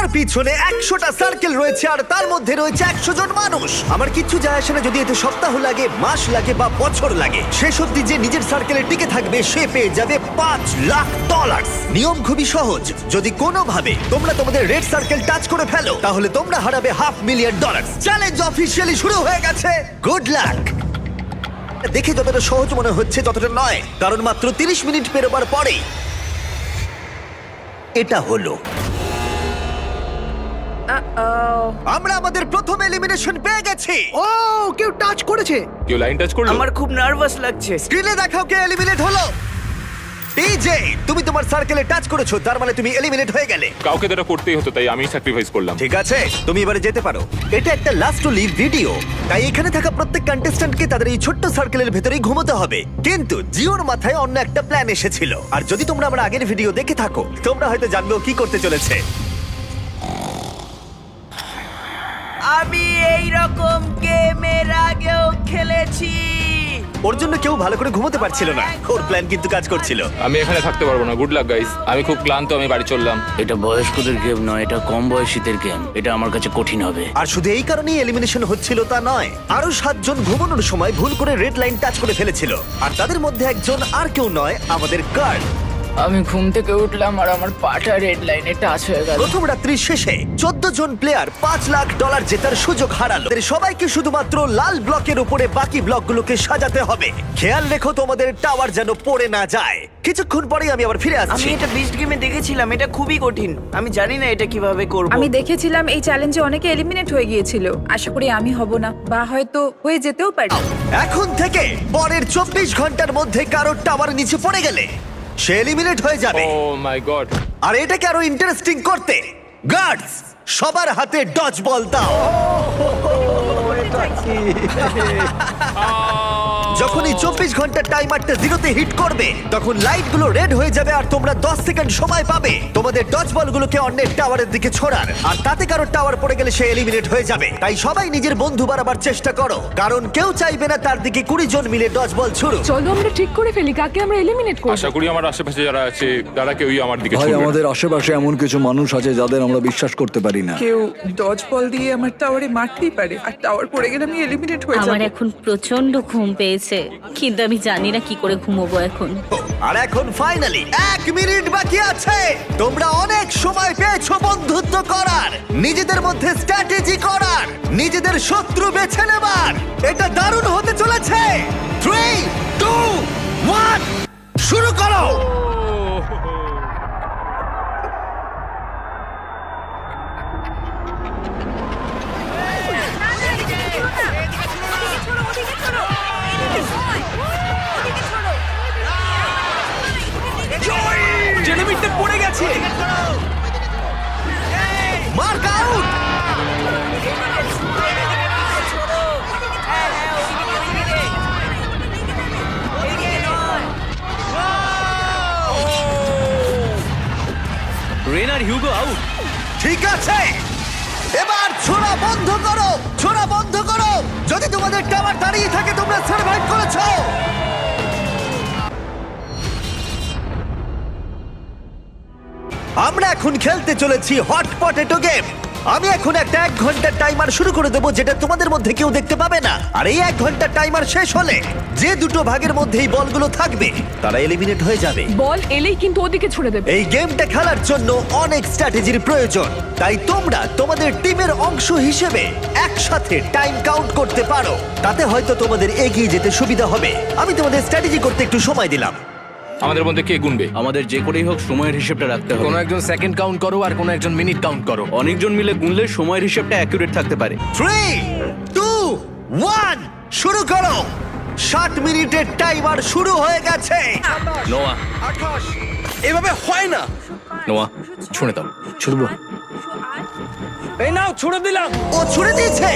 আমার পিছনে 100টা সার্কেল রয়েছে আর তার মধ্যে রয়েছে 100 জন মানুষ। আমার কিচ্ছু যায় আসে না যদি এতে সপ্তাহ লাগে, মাস লাগে বা বছর লাগে। শেষ অবধি যে নিজের সার্কেলে টিকে থাকবে সে পেয়ে যাবে $5,00,000। নিয়ম খুবই সহজ, যদি কোনোভাবে তোমরা তোমাদের রেড সার্কেল টাচ করে ফেলো তাহলে তোমরা হারাবে $500,000। চ্যালেঞ্জ অফিসিয়ালি শুরু হয়ে গেছে। Good luck. দেখে যতটা সহজ মনে হচ্ছে ততটা নয়, কারণ মাত্র 30 মিনিট পেরোবার পরেই এটা হলো। আমরা আমাদের প্রথম এলিমিনেশন পেয়ে গেছি। ও কেউ টাচ করেছে। কেউ লাইন টাচ করলো? আমার খুব নার্ভাস লাগছে। স্ক্রিনে দেখাও কে এলিমিনেট হলো। টিজে, তুমি তোমার সার্কেলে টাচ করেছো, তার মানে তুমি এলিমিনেট হয়ে গেলে। কাউকে তো এটা করতেই হতো, তাই আমি স্যাক্রিফাইস করলাম। ঠিক আছে, তুমি এবারে যেতে পারো। এটা একটা লাস্ট টু লিভ ভিডিও, তাই এখানে থাকা প্রত্যেক কন্টেস্ট্যান্টকে তাদের এই ছোট্ট সার্কেলের ভেতরেই ঘুমোতে হবে। কিন্তু জিওর মাথায় অন্য একটা প্ল্যান এসেছিল, আর যদি তোমরা আমার আগের ভিডিও দেখে থাকো তোমরা হয়তো জানবে ও কি করতে চলেছে। আমি এই রকম গেমের আগেও খেলেছি। ওর জন্য কেউ ভালো করে ঘুমোতে পারছিল না, ওর প্ল্যান কিন্তু কাজ করছিল। আমি এখানে থাকতে পারবো না। গুড লাক গাইস, আমি খুব ক্লান্ত, আমি বাড়ি চললাম। এটা বয়স্কদের গেম নয়, এটা কম বয়সীদের গেম। এটা আমার কাছে কঠিন হবে। আর শুধু এই কারণেই এলিমিনেশন হচ্ছিল তা নয়, আরো 7 জন ঘুমানোর সময় ভুল করে রেড লাইন টাচ করে ফেলেছিল। আর তাদের মধ্যে একজন আর কেউ নয়, আমাদের গার্ড। আমি ঘুম থেকে উঠলাম আর আমার পাটা রেড লাইনে টাচ হয়ে গেল। প্রথম রাত্রির শেষে 14 জন প্লেয়ার $5,00,000 জেতার সুযোগ হারালো। এদের সবাইকে শুধুমাত্র লাল ব্লকের উপরে বাকি ব্লকগুলোকে সাজাতে হবে। খেয়াল রেখো তোমাদের টাওয়ার যেন পড়ে না যায়। কিছুক্ষণ পরেই আমি আবার ফিরে আমি আসছি। এটা বিস্ট গেমে দেখেছিলাম, এটা খুবই কঠিন। আমি জানি না এটা কিভাবে করব। আমি দেখেছিলাম এই চ্যালেঞ্জে অনেকে এলিমিনেট হয়ে গিয়েছিল। আশা করি আমি হব না, বা হয়তো হয়ে যেতেও পারি। এখন থেকে পরের 24 ঘন্টার মধ্যে কারোর টাওয়ার নিচে পড়ে গেলে সে এলিমিনেট হয়ে যাবে। ও মাই গড। আর এটাকে আরো ইন্টারেস্টিং করতে গার্ডস সবার হাতে ডজ বল দাও। যখন এই 24 ঘন্টার টাইমারটা জিরোতে হিট করবে তখন লাইটগুলো রেড হয়ে যাবে আর তোমরা 10 সেকেন্ড সময় পাবে তোমাদের ডজ বলগুলোকে অন্যের টাওয়ারের দিকে ছোড়ার। আর তাতে কারো টাওয়ার পড়ে গেলে সে এলিমিনেট হয়ে যাবে। তাই সবাই নিজের বন্ধু বাড়াবার চেষ্টা করো, কারণ কেউ চাইবে না তার দিকে 20 জন মিলে ডজ বল ছুড়ুক। চলো আমরা ঠিক করে ফেলি কাকে আমরা এলিমিনেট করব। আশা করি আমার আশেপাশে যারা আছে তারা কেউই আমার দিকে ভাই ছুটবে না। আমাদের আশেপাশে এমন কিছু মানুষ আছে যাদের আমরা বিশ্বাস করতে পারি না। কেউ ডজ বল দিয়ে আমার টাওয়ারে মারতেই পারে, আর টাওয়ার পড়ে গেলে আমি এলিমিনেট হয়ে যাব। আমার এখন প্রচন্ড ঘুম পেয়েছে, কিন্তু আমি জানি না কি করে ঘুমোবো এখন। আর এখন ফাইনালি 1 মিনিট বাকি আছে। তোমরা অনেক সময় পেয়েছো বন্ধুত্ব করার, নিজেদের মধ্যে স্ট্র্যাটেজি করার, নিজেদের শত্রু বেছে নেবার। এটা দারুণ হতে চলেছে। 3, 2, 1 শুরু করো। জেনেমিটে পড়ে গেছে। Mark out. Rayner Hugo out. ঠিক আছে, এবার ছোড়া বন্ধ করো, ছোড়া বন্ধ করো। যদি তোমাদের টাওয়ার দাঁড়িয়ে থাকে তোমরা সার্ভাইভ করেছো। আমরা এখন খেলতে চলেছি হট পটেটো গেম। আমি এখন একটা 1 ঘন্টার টাইমার শুরু করে দেবো, যেটা তোমাদের মধ্যে কেউ দেখতে পাবে না। আর এই 1 ঘন্টার টাইমার শেষ হলে যে দুটো ভাগের মধ্যে এই বলগুলো থাকবে তারা এলিমিনেট হয়ে যাবে। বল এলেই কিন্তু ওদিকে ছুড়ে দেবে। এই গেমটা খেলার জন্য অনেক স্ট্র্যাটেজির প্রয়োজন, তাই তোমরা তোমাদের টিমের অংশ হিসেবে একসাথে টাইম কাউন্ট করতে পারো। তাতে হয়তো তোমাদের এগিয়ে যেতে সুবিধা হবে। আমি তোমাদের স্ট্র্যাটেজি করতে একটু সময় দিলাম। আমাদের মধ্যে কে গুনবে? আমাদের যে করেই হোক সময়ের হিসেবটা রাখতে হবে। কোনো একজন সেকেন্ড কাউন্ট করো আর কোনো একজন মিনিট কাউন্ট করো। অনেকজন মিলে গুনলে সময়ের হিসেবটা অ্যাকুরেট থাকতে পারে। 3, 2, 1 শুরু করো। 60 মিনিটের টাইমার শুরু হয়ে গেছে। নোয়া, এভাবে হয় না। নোয়া ছুঁড়ে দাও। ছুড়বো? এই নাও ছুড়ে দিলাম। ও ছুড়ে দিয়েছে।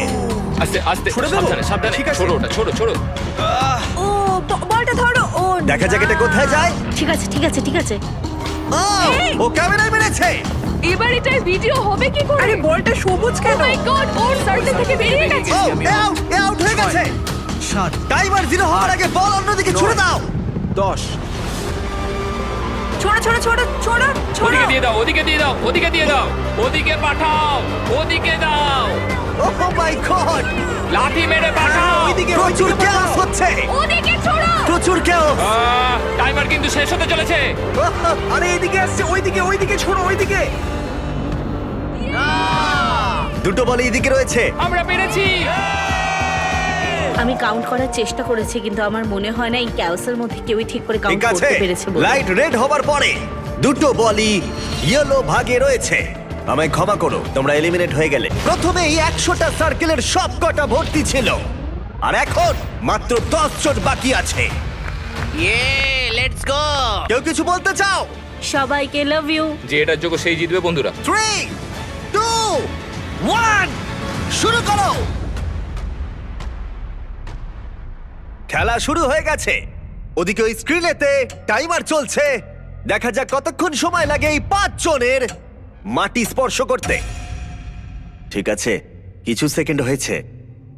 আস্তে আস্তে, ছুড়ে দেবো? সাবধানে সাবধানে। ঠিক আছে। ছোড়ো ওটা, ছোড়ো ছোড়ো। ও বলটা ধরো। ও দেখা যাক এটা কোথায় যায়। ঠিক আছে ঠিক আছে ঠিক আছে। ও, ও ক্যামেরায় মেরেছে। এবার এটার ভিডিও হবে কি করে? আরে বলটা সবুজ কেন? ও মাই গড, ওর সার্কেল থেকে বেরিয়ে গেছে। ও আউট হয়ে গেছে। 7, টাইমার 0 হওয়ার আগে বল অন্যদিকে ছুড়ে দাও। 10, ছোড়ো ছোড়ো ছোড়ো ছোড়ো ছোড়ো ওদিকে দিয়ে দাও, ওদিকে দিয়ে দাও, ওদিকে দিয়ে দাও, ওদিকে পাঠাও, ওদিকে দাও, ও মাই গড, লাঠি মেরে পাঠাও। প্রচুর chaos হচ্ছে, ওদিকে ছোড়ো প্রচুর chaos। টাইমার কিন্তু শেষ হতে চলেছে। আরে এইদিকে আসছে, ওইদিকে ছোড়ো, ওইদিকে। দুটো বল এইদিকে রয়েছে। আমরা পেরেছি। আমি কাউন্ট করার চেষ্টা করেছি কিন্তু আমার মনে হয় না এই ক্যাওসের মধ্যে কেউই ঠিক করে কাউন্ট ঠিক আছে, করতে পেরেছে বলে। লাইট রেড হবার পরে দুটো বলই ইয়েলো ভাগে রয়েছে। আমায় ক্ষমা করো, তোমরা এলিমিনেট হয়ে গেলে। প্রথমে এই 100টা সার্কেলের সব কটা ভর্তি ছিল, আর এখন মাত্র 10 জন বাকি আছে। Let's go. কেউ কিছু বলতে চাও? সবাইকে লাভ ইউ। যে এটার যোগ্য সেই জিতবে বন্ধুরা। 3, 2, 1, শুরু করো। খেলা শুরু হয়ে গেছে। ওদিকে ওই স্ক্রিনেতে টাইমার চলছে। দেখা যাক কতক্ষণ সময় লাগে এই 5 জনের মাটি স্পর্শ করতে। ঠিক আছে, কিছু সেকেন্ড হয়েছে,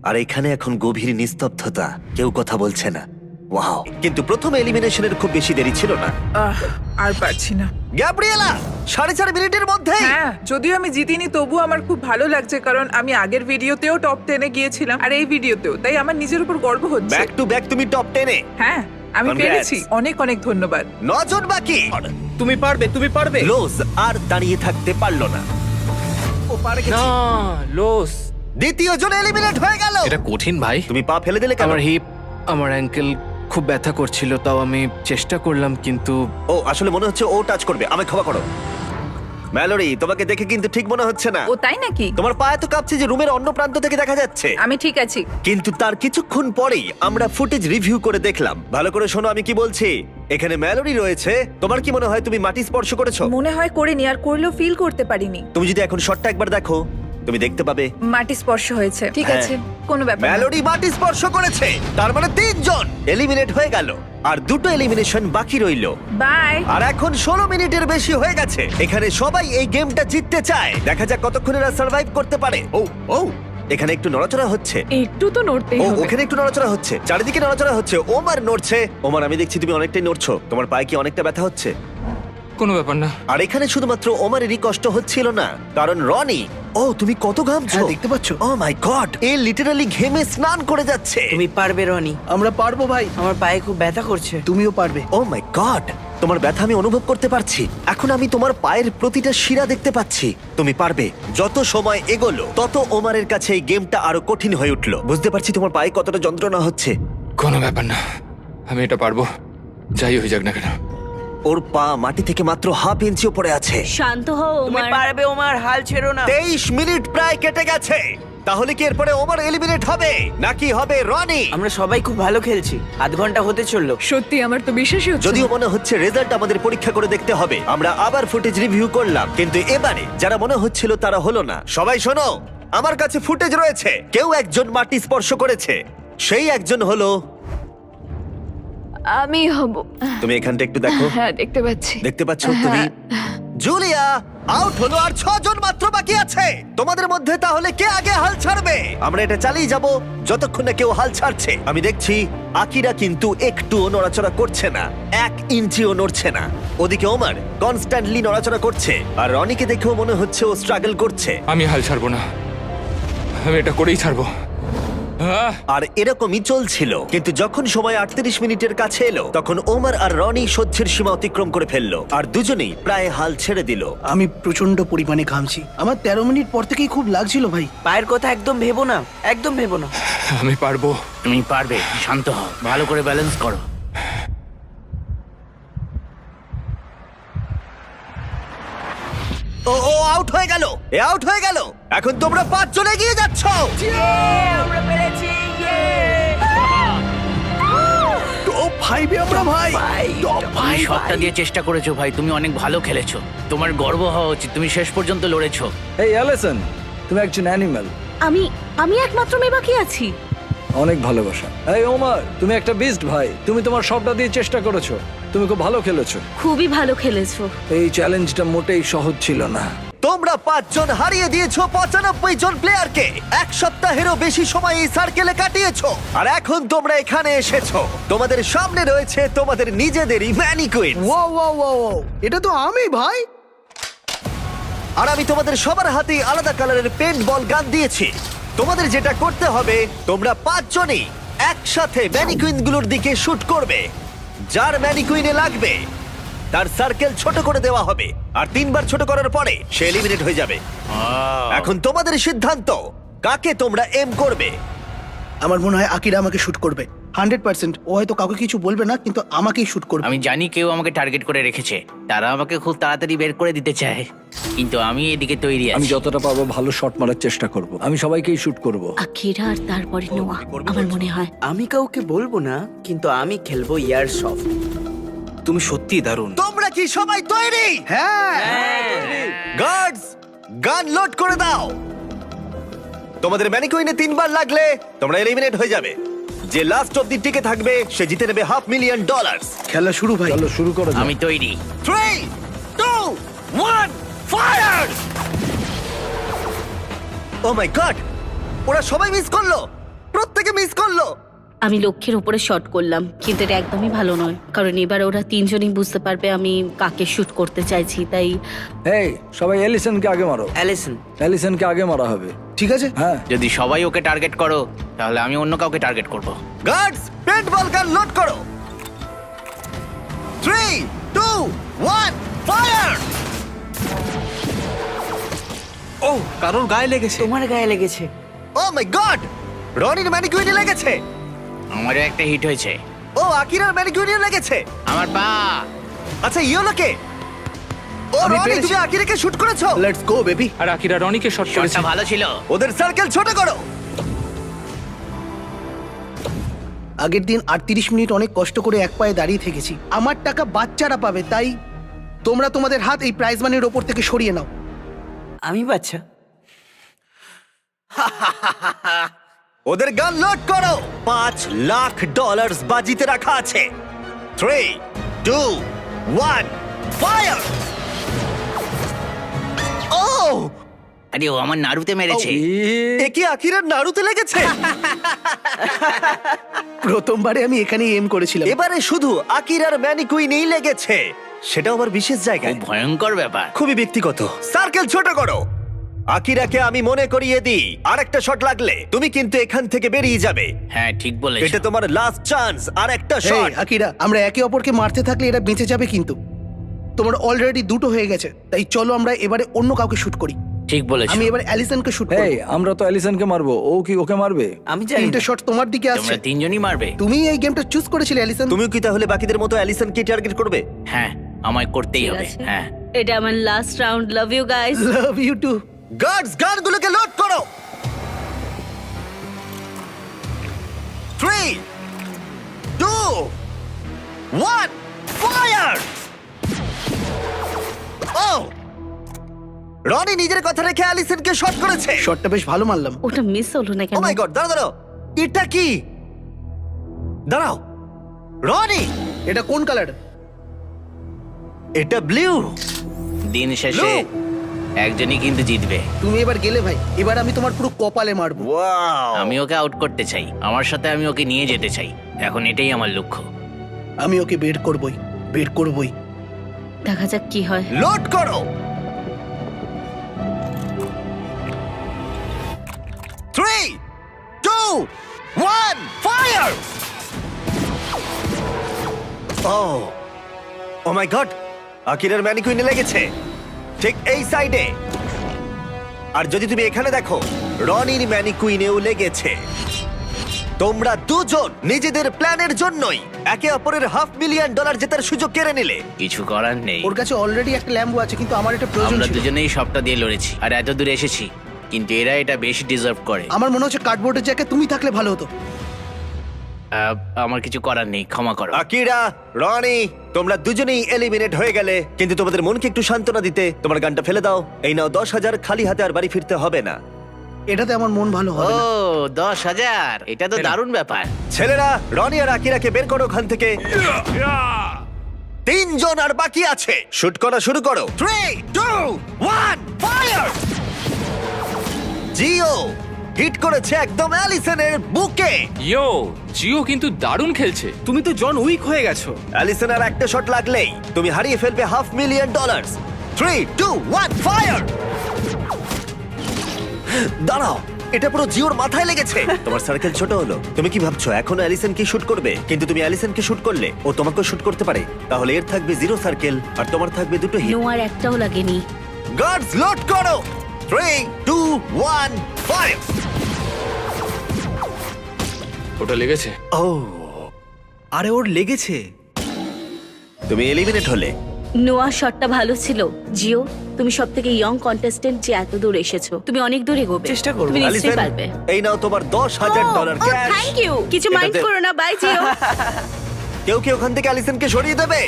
আর এখানে এখন গভীর নিস্তব্ধতা, কেউ কথা বলছে না। ওয়াও, কিন্তু প্রথম এলিমিনেশনের খুব বেশি দেরি ছিল না। আর পারছি না। গ্যাব্রিয়েলা 4.5 মিনিটের মধ্যে। হ্যাঁ, যদিও আমি জিতিনি তবু আমার খুব ভালো লাগছে, কারণ আমি আগের ভিডিওতেও টপ 10 এ গিয়েছিলাম আর এই ভিডিওতেও, তাই আমার নিজের উপর গর্ব হচ্ছে। ব্যাক টু ব্যাক তুমি টপ 10 এ। হ্যাঁ, আমি Congrats. পেরেছি। অনেক অনেক ধন্যবাদ। 9 জন বাকি। তুমি পারবে। লোজ আর দাঁড়িয়ে থাকতে পারলো না। ও পারে গেছে। না, লস। দ্বিতীয় জন এলিমিনেট হয়ে গেল। এটা কঠিন ভাই। তুমি পা ফেলে দিলে কেন? আমার হিপ, আমার অ্যাঙ্কেল খুব ব্যথা করছিল, তাও আমি চেষ্টা করলাম কিন্তু ও আসলে মনে হচ্ছে ও টাচ করবে। আমায় ক্ষমা করো। ম্যালোরি, তোমাকে দেখে কিন্তু ঠিক মনে হচ্ছে না। ও তাই নাকি? তোমার পা এত কাঁপছে যে রুমের অন্য প্রান্ত থেকে দেখা যাচ্ছে। আমি ঠিক আছি। কিন্তু তার কিছুক্ষণ পরেই আমরা ফুটেজ রিভিউ করে দেখলাম। ভালো করে শোনো আমি কি বলছি। এখানে ম্যালোরি রয়েছে। তোমার কি মনে হয় তুমি মাটি স্পর্শ করেছো? মনে হয় করিনি, আর করলেও ফিল করতে পারিনি। তুমি যদি এখন শটটা একবার দেখো, তুমি দেখতে পাবে মাটি স্পর্শ হয়েছে। ঠিক হ্যাঁ। আছে, কোনো ব্যাপার না। ম্যালোরি মাটি স্পর্শ করেছে। তার মানে 3 জন এলিমিনেট হয়ে গেল, আর দুটো এলিমিনেশন বাকি রইলো। বাই। আর এখন 16 মিনিটের বেশি হয়ে গেছে। এখানে সবাই এই গেমটা জিততে চায়। দেখা যাক কতক্ষণ এরা সার্ভাইভ করতে পারে। ও ও, এখানে একটু নড়াচড়া হচ্ছে। একটু তো নড়তেই ও, হবে। ওখানে একটু নড়াচড়া হচ্ছে, চারিদিকে নড়াচড়া হচ্ছে। ওমার নড়ছে। ওমার, আমি দেখছি তুমি অনেকটাই নড়ছো। তোমার পায়ে কি অনেকটা ব্যথা হচ্ছে? কোনো ব্যাপার না। আর এখানে শুধুমাত্র ওমারেরই কষ্ট হচ্ছিল না, কারণ রনি, ও তুমি কত ঘামছো দেখতে পাচ্ছো। ও মাই গড, এ লিটারালি ঘেমে স্নান করে যাচ্ছে। তুমি পারবে রনি। আমরা পারবো ভাই। আমার পায়ে খুব ব্যথা করছে। তুমিও পারবে। ও মাই গড, তোমার ব্যথা আমি অনুভব করতে পারছি। এখন আমি তোমার পায়ের প্রতিটা শিরা দেখতে পাচ্ছি। তুমি পারবে। যত সময় এগোলো তত ওমারের কাছে এই গেমটা আরো কঠিন হয়ে উঠলো। বুঝতে পারছি তোমার পায়ে কতটা যন্ত্রণা হচ্ছে। কোনো ব্যাপার না, আমি এটা পারবো, যাই হয়ে যাক না কেন। ওর পা মাটি থেকে মাত্র হাফ ইঞ্চি উপরে আছে। শান্ত হও তুমি ওমার। পারবে ওমার, হাল ছেড়ো না। 23 মিনিট প্রায় কেটে গেছে। তাহলে কি এরপরে ওমার এলিমিনেট হবে নাকি হবে রনি? আমরা সবাই খুব ভালো খেলছি। আধ ঘন্টা হতে চললো। সত্যি আমার তো বিশ্বাসই হচ্ছে যদিও না। মনে হচ্ছে রেজাল্ট আমাদের পরীক্ষা করে দেখতে হবে। আমরা আবার ফুটেজ রিভিউ করলাম, কিন্তু এবারে যারা মনে হচ্ছিল তারা হলো না। সবাই শোনো, আমার কাছে ফুটেজ রয়েছে। কেউ একজন মাটি স্পর্শ করেছে, সেই একজন হলো আমি হব। তুমি। এখানটা একটু দেখো। হ্যাঁ, দেখতে পাচ্ছি। দেখতে পাচ্ছ তুমি? জুলিয়া আউট হলো, আর 6 জন মাত্র বাকি আছে। তোমাদের মধ্যে তাহলে কে আগে হাল ছাড়বে? আমরা এটা চালিয়ে যাব যতক্ষণ না কেউ হাল ছাড়ছে। আমি দেখছি আকিরা কিন্তু একটুও নড়াচড়া করছে না, 1 ইঞ্চিও নড়ছে না। ওদিকে ওমার কনস্ট্যান্টলি নড়াচড়া করছে, আর রনিকে দেখেও মনে হচ্ছে ও স্ট্রাগল করছে। আমি হাল ছাড়বো না, আমি এটা করেই ছাড়বো। আর এরকমই চলছিল, কিন্তু যখন সময় 38 মিনিটের কাছে এলো তখন ওমর আর রনি সহ্যের সীমা অতিক্রম করে ফেললো, আর দুজনেই প্রায় হাল ছেড়ে দিল। আমি প্রচন্ড পরিমাণে ঘামছি। আমার 13 মিনিট পর থেকেই খুব লাগছিল ভাই। পায়ের কথা একদম ভেবো না, একদম ভেবো না। আমি পারবো। তুমি পারবে, শান্ত হও, ভালো করে ব্যালেন্স করো। ও ও আউট হয়ে গেল, এ আউট হয়ে গেল। এখন তোমরা 5 জন এগিয়ে যাচ্ছ। আমরা পেরেছি। টপ 5 এ আমরা ভাই। তুমি সবটা দিয়ে চেষ্টা করেছো ভাই, তুমি অনেক ভালো খেলেছো। তোমার গর্ব হওয়া উচিত, তুমি শেষ পর্যন্ত লড়েছো। এই অ্যালিসন, তুমি একজন অ্যানিম্যাল। আমি একমাত্র মেয়ে বাকি আছি। অনেক ভালোবাসা। এই ওমর, তুমি একটা বিস্ট ভাই। তুমি তোমার সবটা দিয়ে চেষ্টা করেছো। তুমি খুব ভালো খেলেছো। খুবই ভালো খেলেছো। এই চ্যালেঞ্জটা মোটেই সহজ ছিল না। তোমরা 5 জন হারিয়ে দিয়েছো 95 জন প্লেয়ারকে। এক সপ্তাহেরও বেশি সময় এই সার্কেলে কাটিয়েছো, আর এখন তোমরা এখানে এসেছো। তোমাদের সামনে রয়েছে তোমাদের নিজেদেরই ম্যানিকুইন। ও এটা তো আমি ভাই। আর আমি তোমাদের সবার হাতেই আলাদা কালারের পেন্ট বল গান দিয়েছি। তোমাদের যেটা করতে হবে, তোমরা 5 জনই একসাথে ম্যানিকুইনগুলোর দিকে শুট করবে। যার ম্যানিকুইনে লাগবে তার সার্কেল ছোট করে দেওয়া হবে, আর 3 বার ছোট করার পরে সে এলিমিনেট হয়ে যাবে। এখন তোমাদের সিদ্ধান্ত, কাকে তোমরা এম করবে। আমার মনে হয় আকিরা আমাকে শুট করবে 100%। ও হয়তো কাউকে কিছু বলবে না, কিন্তু আমাকেই শুট করবে। আমি জানি কেউ আমাকে টার্গেট করে রেখেছে, তারা আমাকে খুব তাড়াতাড়ি বের করে দিতে চায়, কিন্তু আমি এদিকে তৈরি আমি আছি। যতটা পারবো ভালো শট মারার চেষ্টা করব। আমি সবাইকেই শুট করব। আকিরা আর তারপরে নোয়া, আমার মনে হয়। আমি কাউকে বলবো না, কিন্তু আমি খেলবো ইয়ার সফট। তুমি সত্যি দারুণ। তোমরা কি সবাই তৈরি? হ্যাঁ, গার্ডস, গান লোড করে দাও। তোমাদের ম্যানিকুইনে 3 বার লাগলে তোমরা এলিমিনেট হয়ে যাবে। যে লাস্ট অব্দি টিকে থাকবে সে জিতে নেবে $500,000। খেলা শুরু ভাই। চলো শুরু করো। আমি তৈরি। 3, 2, 1, ফায়ার! ও মাই গড, ওরা সবাই মিস করলো, প্রত্যেকে মিস করলো। আমি লক্ষ্যের উপরে শট করলাম, কিন্তু এটা একদমই ভালো নয়, কারণ এবার ওরা 3 জনই বুঝতে পারবে আমি কাকে শুট করতে চাইছি। তাই এই সবাই এলিসনকে আগে মারো। অ্যালিসন, এলিসনকে আগে মারা হবে। ঠিক আছে। হ্যাঁ, যদি সবাই ওকে টার্গেট করো, তাহলে আমি অন্য কাউকে টার্গেট করব। গার্ডস, পেন্ট বল গান লোড করো। 3, 2, 1, ফায়ার! ও, কারোর গায়ে লেগেছে। তোমার গায়ে লেগেছে। ও মাই গড, রনির ম্যানিকুইনে লেগেছে। আমারও একটা হিট হয়েছে। ও, আকিরার ম্যানিকুইনে লেগেছে। আমার পা। আচ্ছা, ইয়োলোকে। ও, আমি রনি, পেরেছি। তুমি আকিরাকে শুট করেছো। Let's go baby. আর আকিরা রনিকে শট করেছে। শটটা ভালো ছিল। ওদের সার্কেল ছোট করো। আগের দিন 38 মিনিট অনেক কষ্ট করে এক পায়ে দাঁড়িয়ে থেকেছি। আমার টাকা বাচ্চারা পাবে, তাই তোমরা তোমাদের হাত এই প্রাইজ মানির ওপর থেকে সরিয়ে নাও। আমি বাচ্চা। ওদের গান লোড করো। $5,00,000 বাজিতে রাখা আছে। 3, 2, 1, ফায়ার! ও, আরে ও আমার নাড়ুতে মেরেছে। এ কি আকিরার নাড়ুতে লেগেছে? প্রথমবারে আমি এখানেই এম করেছিলাম। এবারে শুধু আকিরার ম্যানিকুইনেই লেগেছে, সেটাও আবার বিশেষ খুব জায়গায়। ভয়ঙ্কর ব্যাপার। খুবই ব্যক্তিগত। সার্কেল ছোট করো। আকিরাকে আমি মনে করিয়ে দিই, আরেকটা শট লাগলে তুমি কিন্তু এখান থেকে বেরিয়ে যাবে। হ্যাঁ, ঠিক বলেছো। এটা তোমার লাস্ট চান্স, আর একটা এই, শট। আকিরা, আমরা একে অপরকে মারতে থাকলে এরা বেঁচে যাবে, কিন্তু তোমার অলরেডি 2টো হয়ে গেছে। তাই চলো আমরা এবারে অন্য কাউকে শুট করি। ঠিক বলেছো। আমি এবার অ্যালিসনকে শুট করব। এই আমরা তো এলিসনকে মারবো, ও কি ওকে মারবে? আমি জানি 3টে না। শট তোমার দিকে আসছে। তোমরা 3 জনই মারবে। তুমি এই গেমটা চুজ করেছিলে অ্যালিসন। তুমিও কি তাহলে বাকিদের মতো অ্যালিসনকে টার্গেট করবে? হ্যাঁ, আমায় করতেই ঠিক হবে। আছে। হ্যাঁ। এটা আমার last round. Love you guys. Love you too. Guards, গানগুলোকে লোড করো। 3, 2, 1, ফায়ার! ও, রনি নিজের কথা রেখে অ্যালিসনকে শট করেছে। শটটা বেশ ভালো মারলাম। ওটা মিস হলো না ও কেন? মাই গড, দাঁড়াও দাঁড়াও, এটা কি? দাঁড়াও, রনি, এটা কোন কালার? এটা ব্লু। দিন শেষে Blue! একজনই কিন্তু জিতবে। তুমি এবার গেলে ভাই, এবার আমি তোমার পুরো কপালে মারবো। ওয়াও, আমি ওকে আউট করতে চাই, আমার সাথে আমি ওকে নিয়ে যেতে চাই। এখন এটাই আমার লক্ষ্য। আমি ওকে বের করবই, বের করবই। দেখা যাক কি হয়। লোড করো। 3, 2, 1, ফায়ার! ও মাই গড, আকিরার ম্যানিকুইনে লেগেছে ঠিক এই সাইডে। আর যদি তুমি এখানে দেখো, রনির ম্যানিকুইনেও লেগেছে। তোমরা 2 জন নিজেদের প্ল্যানের জন্যই একে অপরের $500,000 জেতার সুযোগ কেড়ে নিলে। কিছু করার নেই। ওর কাছে অলরেডি একটা ল্যাম্বো আছে, কিন্তু আমার এটা প্রয়োজন আমরা ছিল। দুজনেই সবটা দিয়ে লড়েছি আর এত দূর এসেছি, কিন্তু এরা এটা বেশি ডিজার্ভ করে। আমার মনে হচ্ছে কার্ডবোর্ডের জায়গায় তুমি থাকলে ভালো হতো। আমার কিছু করার নেই, ক্ষমা করো। আকিরা, রনি, তোমরা দুজনেই এলিমিনেট হয়ে গেলে, কিন্তু তোমাদের মনকে একটু সান্ত্বনা দিতে তোমার গানটা ফেলে দাও। এই নাও 10,000, খালি হাতে আর বাড়ি ফিরতে হবে না। এটাতে আমার মন ভালো ও, হবে না। 10,000, এটা তো দারুণ ব্যাপার। ছেলেরা, রনি আর আকিরাকে বের করো ওখান থেকে। তিনজন আর বাকি আছে। শুট করা শুরু করো। 3, 2, 1, ফায়ার! জিও হিট করেছে একদম অ্যালিসনের বুকে। জিও কিন্তু দারুণ খেলছে। তুমি তো জন উইক হয়ে গেছো। অ্যালিসন আর একটা শট লাগলেই তুমি হারিয়ে ফেলবে $500,000। 3, 2, 1, ফায়ার! দাঁড়াও, এটা পুরো জিওর মাথায় লেগেছে। তোমার সার্কেল ছোট হলো। তুমি কি ভাবছো এখনো অ্যালিসন কি শুট করবে? কিন্তু তুমি অ্যালিসনকে শুট করলে ও তোমাকেও শুট করতে পারে। তাহলে এর থাকবে 0 সার্কেল আর তোমার থাকবে 2টো হিট। নোয়ার একটাও লাগেনি। গার্ডস লোড করো। 3, 2, 1, ফায়ার! ওটা লেগেছে। ও, আরে ওর লেগেছে। তুমি এলিমিনেট হলে। নোয়া শটটা ভালো ছিল। জিও, তুমি সব থেকে ইয়ং কন্টেস্টেন্ট যে এত দূর এসেছো। তুমি অনেক দূর এগোবে। চেষ্টা করবো। তুমি নিশ্চয়ই অ্যালিসন, পারবে। এই নাও তোমার $10,000 ক্যাশ। Thank you. কিছু মাইন্ড এটাতে- করো না, বাই জিও। কেউ কি ওখান থেকে অ্যালিসনকে সরিয়ে দেবে?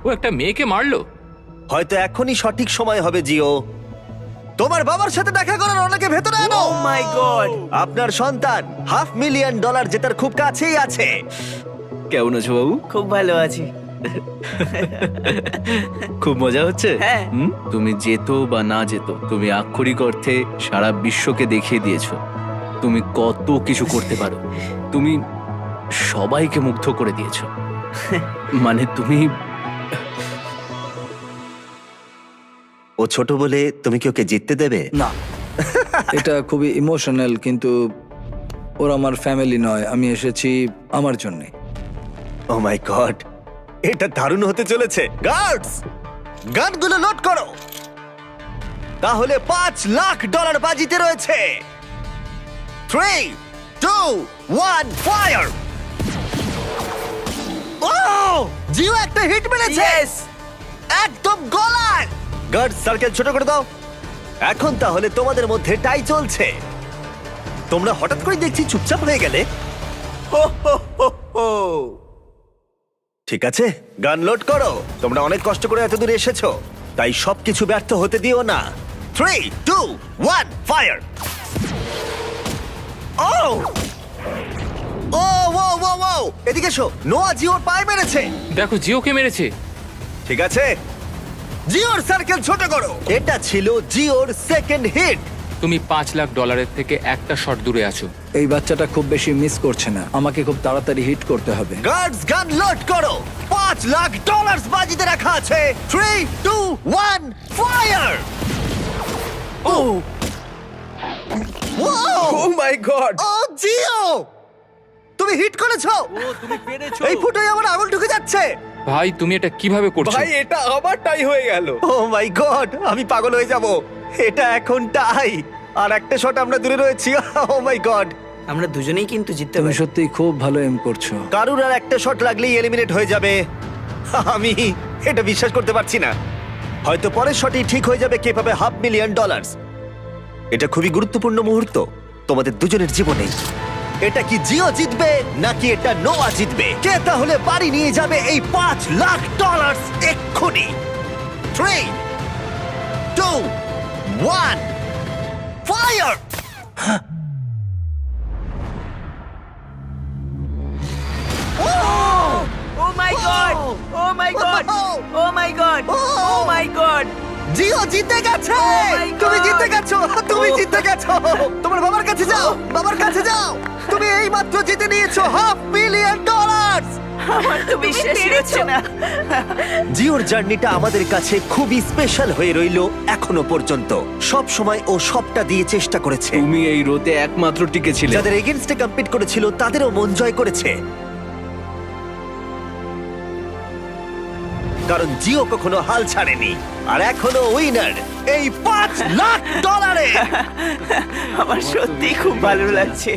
ও একটা মেয়েকে মারলো। হয়তো এখনই সঠিক সময় হবে জিও। তোমার বাবার সাথে দেখা করার অনেকে ভেতরে আনো। ও মাই গড! আপনার সন্তান $500,000 জেতার খুব কাছেই আছে। কেমন আছো বাবু? খুব ভালো আছি। খুব মজা হচ্ছে। হ্যাঁ। তুমি যেত বা না যেত, তুমি আক্ষরিক অর্থে সারা বিশ্বকে দেখিয়ে দিয়েছো তুমি কত কিছু করতে পারো। তুমি সবাইকে মুগ্ধ করে দিয়েছো। মানে তুমি ও ছোট বলে তুমি কি ওকে জিততে দেবে? না, এটা খুবই ইমোশনাল, কিন্তু ওরা আমার ফ্যামিলি নয়। আমি এসেছি আমার জন্য। ও মাই গড, এটা দারুণ হতে চলেছে। গার্ডস, গানগুলো লোড করো। তাহলে $5,00,000 বাজিতে রয়েছে। 3, 2, 1, ফায়ার! ও, জিও একটা হিট মেরেছে। Yes! একদম গলায়। গার্ড, সার্কেল ছোট করে দাও। এখন তাহলে তোমাদের মধ্যে টাই চলছে। তোমরা হঠাৎ করে দেখছি চুপচাপ হয়ে গেলে। ঠিক আছে, গান লোড করো। তোমরা অনেক কষ্ট করে এত দূর এসেছো, তাই সবকিছু ব্যর্থ হতে দিও না। 3, 2, 1, ফায়ার! ও ও ও ও ও, এদিকে এসো। নোয়া জিওর পায়ে মেরেছে। দেখো জিওকে মেরেছে। ঠিক আছে, জিওর সার্কেল ছোট করো। এটা ছিল জিওর সেকেন্ড হিট। তুমি $5,00,000 থেকে একটা শট দূরে আছো। এই বাচ্চাটা খুব বেশি মিস করছে না। আমাকে খুব তাড়াতাড়ি হিট করতে হবে। গার্ডস, গান লোড করো। $5,00,000 বাজিতে রাখা আছে। 3, 2, 1, ফায়ার! ও ও মাই গড! ও জিও, তুমি হিট করেছো। তুমি পেরেছো। এই ফুটোয় আমার আঙুল ঢুকে যাচ্ছে। ভাই তুমি এটা কিভাবে করছো? এটা আবার টাই হয়ে গেল। ও মাই গড, আমি পাগল হয়ে যাব। এটা এখন টাই, আর একটা শট আমরা দূরে রয়েছি। ও মাই গড, আমরা দুজনেই কিন্তু জিততে তুমি পারি। সত্যিই খুব ভালো এম করছো। কারুর আর একটা শট লাগলেই এলিমিনেট হয়ে যাবে। আমি এটা বিশ্বাস করতে পারছি না। হয়তো পরের শটই ঠিক হয়ে যাবে কে পাবে $500,000। এটা খুবই গুরুত্বপূর্ণ মুহূর্ত তোমাদের দুজনের জীবনে। এটা কি জিও জিতবে নাকি এটা নোয়া জিতবে? কে তাহলে বাড়ি নিয়ে যাবে এই $5,00,000 এক্ষুনি? 3, 2, 1, ফায়ার! ও মাই গড! ও মাই গড! ও মাই গড! ও মাই গড! জিও জিতে গেছে। my God! তুমি জিতে গেছো, তুমি জিতে গেছো। তোমার বাবার কাছে যাও, বাবার কাছে যাও। তুমি এই মাত্র জিতে নিয়েছো $500,000। আমার তো বিশ্বাসই হচ্ছে না। জিওর জার্নিটা আমাদের কাছে খুবই স্পেশাল হয়ে রইলো এখনো পর্যন্ত। সব সময় ও সবটা দিয়ে চেষ্টা করেছে। তুমি এই রোতে একমাত্র টিকে ছিলে। যাদের এগেইনস্টে কম্পিট করেছিল তাদেরও মন জয় করেছে। কারণ জিও কখনো হাল ছাড়েনি, আর এখনো উইনার এই $5,00,000। আমার সত্যি খুব ভালো লাগছে।